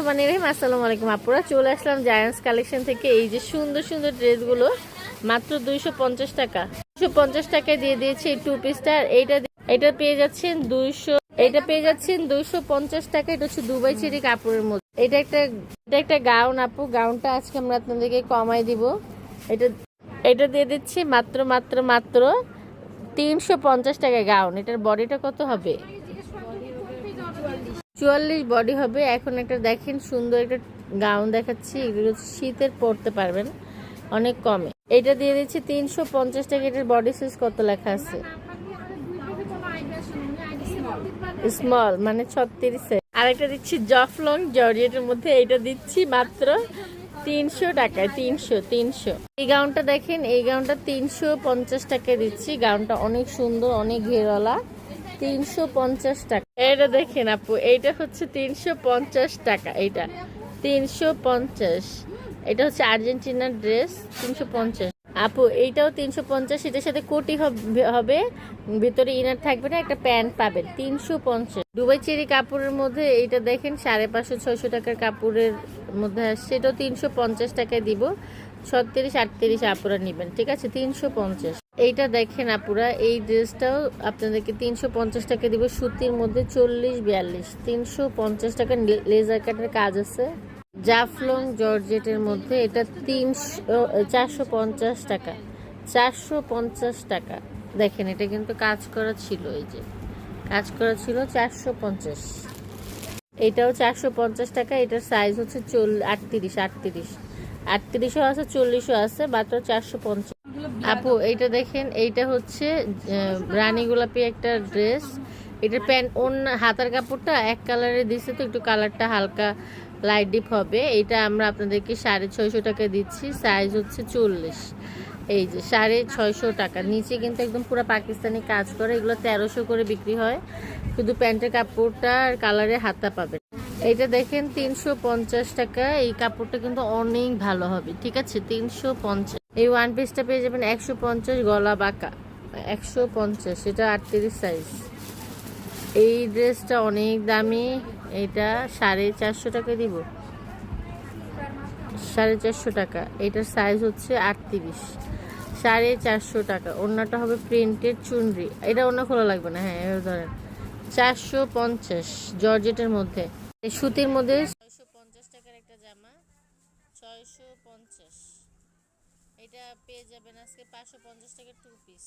রহমানির রহিম। আসসালামু আলাইকুম আপুরা, চলে আসলাম জায়ান্টস কালেকশন থেকে। এই যে সুন্দর সুন্দর ড্রেসগুলো মাত্র 250 টাকা, 250 টাকায় দিয়ে দিয়েছি এই টু পিসটা। এটা পেয়ে যাচ্ছেন 200, এটা পেয়ে যাচ্ছেন 250 টাকা। এটা হচ্ছে দুবাই চেরি কাপড়ের মধ্যে। এটা একটা গাউন আপু, গাউনটা আজকে আমরা আপনাদেরকে কমাই দিব। এটা এটা দিয়ে দিচ্ছি মাত্র মাত্র মাত্র 350 টাকায় গাউন। এটার বডিটা কত হবে? 44 বডি হবে। এখন একটা দেখেন সুন্দর একটা গাউন দেখাচ্ছি, এগুলো শীতের পরতে পারবেন অনেক কমে। এটা দিয়ে দিচ্ছি 350 টাকা। এটার বডি সাইজ কত লেখা আছে? স্মল মানে 36 সাইজ। আর একটা দিচ্ছি জফলং জর্জেটের মধ্যে, এটা দিচ্ছি মাত্র 300 টাকায়। 300। এই গাউনটা দেখেন, এই গাউনটা 350 টাকায় দিচ্ছি। গাউনটা অনেক সুন্দর, অনেক ঘেরওয়ালা। 350 টাকা। এটা দেখেন আপু, এইটা হচ্ছে 350 টাকা। এইটা 350। এটা হচ্ছে আর্জেন্টিনার ড্রেস, 350 আপু। এইটাও 350। এটার সাথে কোটি হবে, ভিতরে ইনার থাকবে না, একটা প্যান্ট পাবেন। 350 দুবাই চেরি কাপড়ের মধ্যে। এইটা দেখেন 550-600 টাকার কাপড়ের মধ্যে আসছে। এটাও 350 টাকায় দিব। 36-38 আপুরা নিবেন, ঠিক আছে? 350। এইটা দেখেন আপুরা, এই ড্রেসটাও আপনাদেরকে 350 টাকা দিব, সুতির মধ্যে 40-42। 350 টাকা, লেজার কাটের কাজ আছে, জাফলং জর্জেটের মধ্যে। এটা 450 টাকা, 450 টাকা। দেখেন এটা কিন্তু কাজ করা ছিল, এই যে কাজ করা ছিল। 450। এটাও 450 টাকা। এটার সাইজ হচ্ছে 38ও আছে, 40ও আছে, মাত্র 450। আপু এইটা দেখেন, এইটা হচ্ছে রানী গোলাপি একটা ড্রেস। এটার প্যান্ট হাতার কাপড়টা এক কালারে দিচ্ছে, তো একটু কালারটা হালকা লাইট ডিপ হবে। এটা আমরা আপনাদেরকে 650 টাকা দিচ্ছি। সাইজ হচ্ছে 40। এই যে 650 টাকা। নিচে কিন্তু একদম পুরো পাকিস্তানি কাজ করে। এগুলো 1300 করে বিক্রি হয়। শুধু প্যান্টের কাপড়টা আর কালারে হাতা পাবেন। এইটা দেখেন 350 টাকা। এই কাপড়টা কিন্তু অনেক ভালো হবে, ঠিক আছে? 350। এই ওয়ান পিসটা পেয়ে যাবেন 150, গলা বাঁকা। 150, এটা 38 সাইজ। এই ড্রেসটা অনেক দামি। এটা 450 টাকা দিব, 450 টাকা। এটার সাইজ হচ্ছে 38। 450 টাকা। ওড়নাটা হবে প্রিন্টেড চুনরি। এটা ওড়না খোলা লাগবে না, হ্যাঁ ধরেন। 450 জর্জেটের মধ্যে, সুতির মধ্যে। 650 টাকার একটা জামা, 650। এটা পেয়ে যাবেন আজকে 550 টাকার টু পিস।